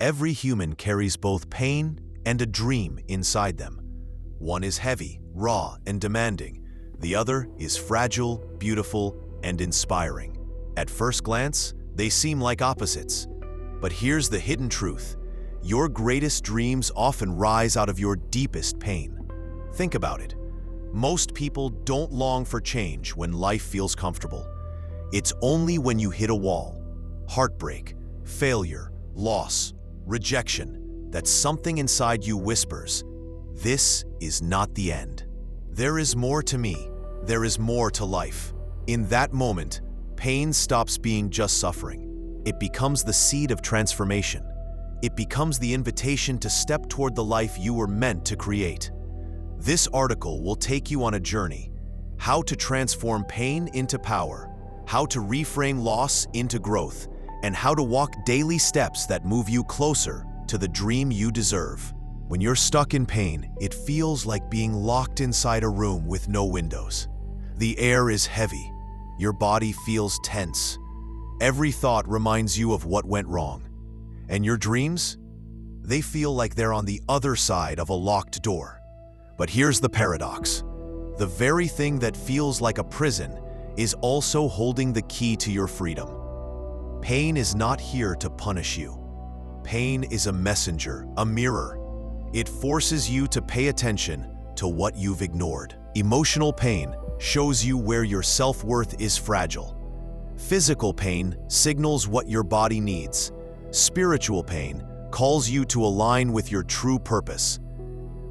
Every human carries both pain and a dream inside them. One is heavy, raw, and demanding. The other is fragile, beautiful, and inspiring. At first glance, they seem like opposites. But here's the hidden truth. Your greatest dreams often rise out of your deepest pain. Think about it. Most people don't long for change when life feels comfortable. It's only when you hit a wall, heartbreak, failure, loss, rejection, that something inside you whispers, "This is not the end. There is more to me. There is more to life." In that moment, pain stops being just suffering. It becomes the seed of transformation. It becomes the invitation to step toward the life you were meant to create. This article will take you on a journey: how to transform pain into power, how to reframe loss into growth, and how to walk daily steps that move you closer to the dream you deserve. When you're stuck in pain, it feels like being locked inside a room with no windows. The air is heavy. Your body feels tense. Every thought reminds you of what went wrong. And your dreams? They feel like they're on the other side of a locked door. But here's the paradox. The very thing that feels like a prison is also holding the key to your freedom. Pain is not here to punish you. Pain is a messenger, a mirror. It forces you to pay attention to what you've ignored. Emotional pain shows you where your self-worth is fragile. Physical pain signals what your body needs. Spiritual pain calls you to align with your true purpose.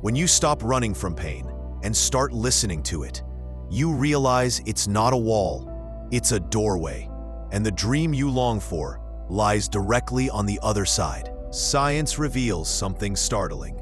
When you stop running from pain and start listening to it, you realize it's not a wall, it's a doorway, and the dream you long for lies directly on the other side. Science reveals something startling.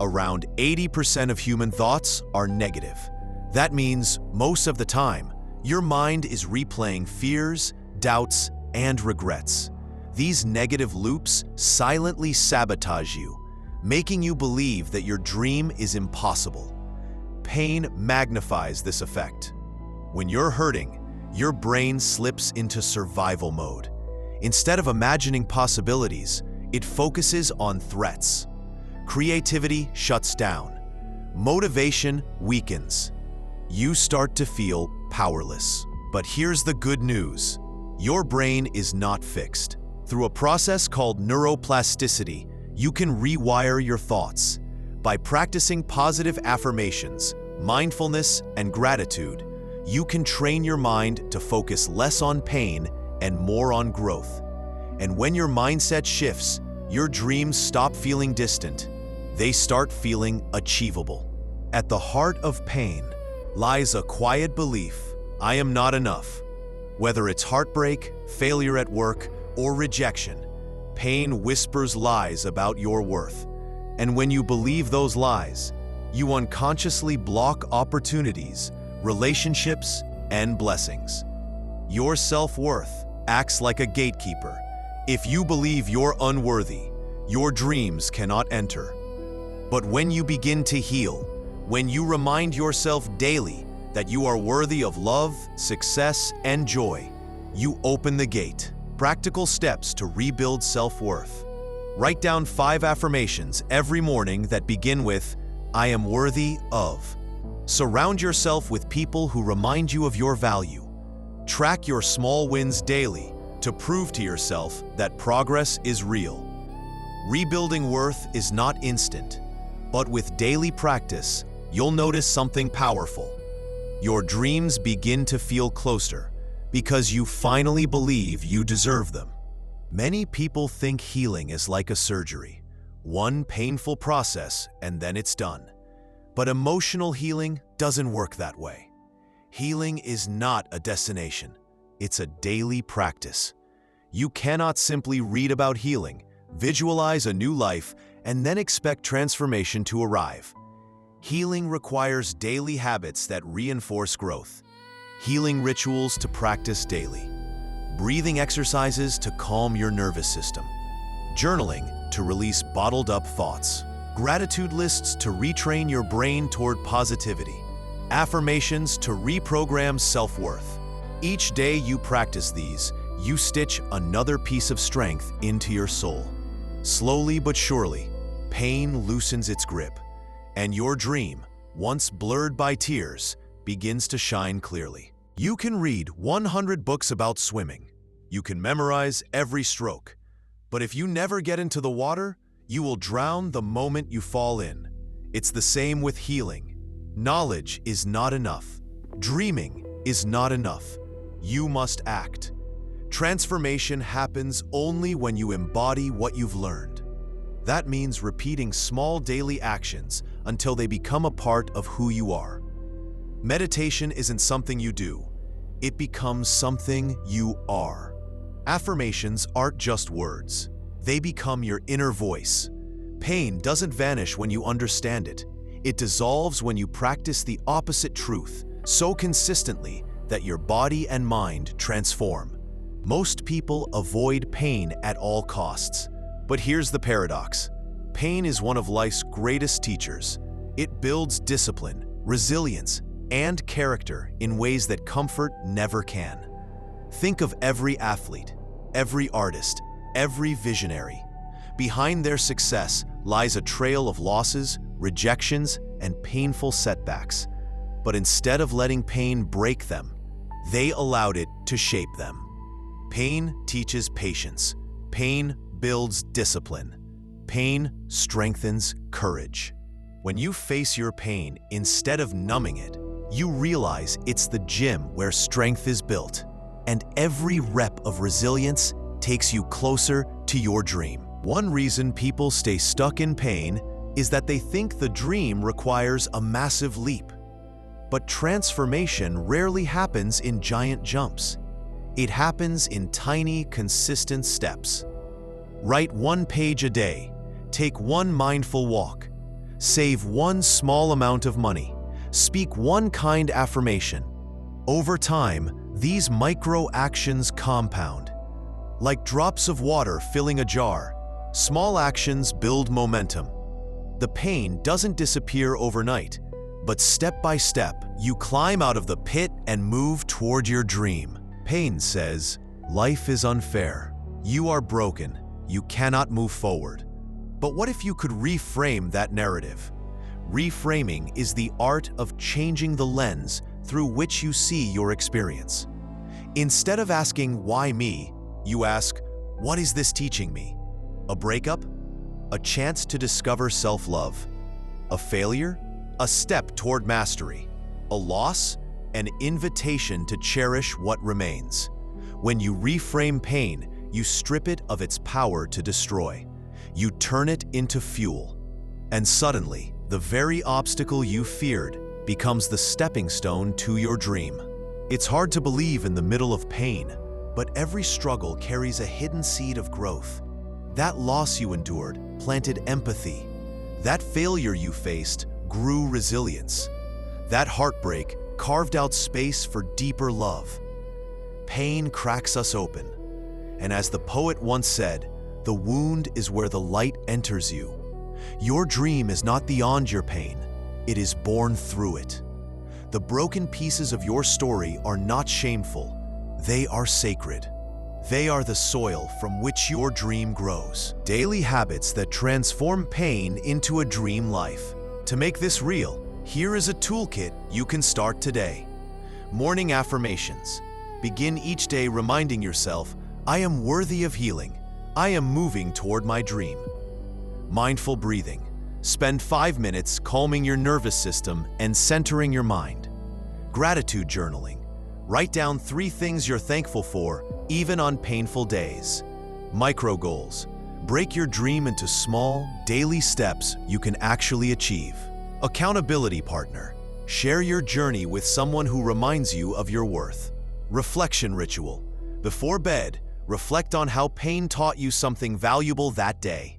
Around 80% of human thoughts are negative. That means most of the time, your mind is replaying fears, doubts, and regrets. These negative loops silently sabotage you, making you believe that your dream is impossible. Pain magnifies this effect. When you're hurting, your brain slips into survival mode. Instead of imagining possibilities, it focuses on threats. Creativity shuts down. Motivation weakens. You start to feel powerless. But here's the good news. Your brain is not fixed. Through a process called neuroplasticity, you can rewire your thoughts. By practicing positive affirmations, mindfulness, and gratitude, you can train your mind to focus less on pain and more on growth. And when your mindset shifts, your dreams stop feeling distant. They start feeling achievable. At the heart of pain lies a quiet belief: I am not enough. Whether it's heartbreak, failure at work, or rejection, pain whispers lies about your worth. And when you believe those lies, you unconsciously block opportunities, relationships, and blessings. Your self-worth acts like a gatekeeper. If you believe you're unworthy, your dreams cannot enter. But when you begin to heal, when you remind yourself daily that you are worthy of love, success, and joy, you open the gate. Practical steps to rebuild self-worth. Write down 5 affirmations every morning that begin with, "I am worthy of." Surround yourself with people who remind you of your value. Track your small wins daily to prove to yourself that progress is real. Rebuilding worth is not instant, but with daily practice, you'll notice something powerful. Your dreams begin to feel closer because you finally believe you deserve them. Many people think healing is like a surgery, one painful process and then it's done. But emotional healing doesn't work that way. Healing is not a destination, it's a daily practice. You cannot simply read about healing, visualize a new life, and then expect transformation to arrive. Healing requires daily habits that reinforce growth, healing rituals to practice daily, breathing exercises to calm your nervous system, journaling to release bottled-up thoughts, gratitude lists to retrain your brain toward positivity, affirmations to reprogram self-worth. Each day you practice these, you stitch another piece of strength into your soul. Slowly but surely, pain loosens its grip, and your dream, once blurred by tears, begins to shine clearly. You can read 100 books about swimming. You can memorize every stroke. But if you never get into the water, you will drown the moment you fall in. It's the same with healing. Knowledge is not enough. Dreaming is not enough. You must act. Transformation happens only when you embody what you've learned. That means repeating small daily actions until they become a part of who you are. Meditation isn't something you do. It becomes something you are. Affirmations aren't just words. They become your inner voice. Pain doesn't vanish when you understand it. It dissolves when you practice the opposite truth so consistently that your body and mind transform. Most people avoid pain at all costs. But here's the paradox. Pain is one of life's greatest teachers. It builds discipline, resilience, and character in ways that comfort never can. Think of every athlete, every artist, every visionary. Behind their success lies a trail of losses, rejections, and painful setbacks. But instead of letting pain break them, they allowed it to shape them. Pain teaches patience. Pain builds discipline. Pain strengthens courage. When you face your pain instead of numbing it, you realize it's the gym where strength is built, and every rep of resilience takes you closer to your dream. One reason people stay stuck in pain is that they think the dream requires a massive leap. But transformation rarely happens in giant jumps. It happens in tiny, consistent steps. Write 1 page a day, take 1 mindful walk, save 1 small amount of money, speak 1 kind affirmation. Over time, these micro actions compound. Like drops of water filling a jar, small actions build momentum. The pain doesn't disappear overnight, but step by step, you climb out of the pit and move toward your dream. Pain says, life is unfair. You are broken. You cannot move forward. But what if you could reframe that narrative? Reframing is the art of changing the lens through which you see your experience. Instead of asking, why me? You ask, what is this teaching me? A breakup? A chance to discover self-love? A failure? A step toward mastery? A loss? An invitation to cherish what remains. When you reframe pain, you strip it of its power to destroy. You turn it into fuel. And suddenly, the very obstacle you feared becomes the stepping stone to your dream. It's hard to believe in the middle of pain, but every struggle carries a hidden seed of growth. That loss you endured planted empathy. That failure you faced grew resilience. That heartbreak carved out space for deeper love. Pain cracks us open. And as the poet once said, the wound is where the light enters you. Your dream is not beyond your pain. It is born through it. The broken pieces of your story are not shameful. They are sacred. They are the soil from which your dream grows. Daily habits that transform pain into a dream life. To make this real, here is a toolkit you can start today. Morning affirmations. Begin each day reminding yourself, I am worthy of healing. I am moving toward my dream. Mindful breathing. Spend 5 minutes calming your nervous system and centering your mind. Gratitude journaling. Write down 3 things you're thankful for, even on painful days. Micro goals. Break your dream into small, daily steps you can actually achieve. Accountability partner. Share your journey with someone who reminds you of your worth. Reflection ritual. Before bed, reflect on how pain taught you something valuable that day.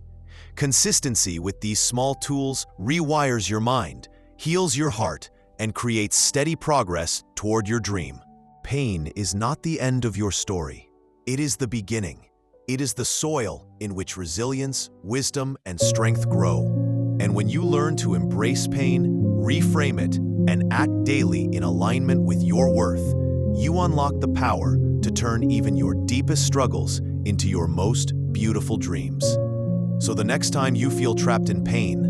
Consistency with these small tools rewires your mind, heals your heart, and creates steady progress toward your dream. Pain is not the end of your story. It is the beginning. It is the soil in which resilience, wisdom, and strength grow. And when you learn to embrace pain, reframe it, and act daily in alignment with your worth, you unlock the power to turn even your deepest struggles into your most beautiful dreams. So the next time you feel trapped in pain,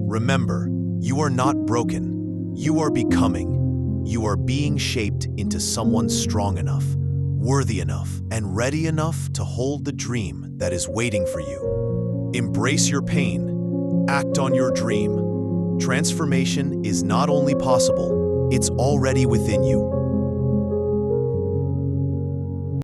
remember, you are not broken. You are becoming. You are being shaped into someone strong enough, worthy enough, and ready enough to hold the dream that is waiting for you. Embrace your pain. Act on your dream. Transformation is not only possible, it's already within you.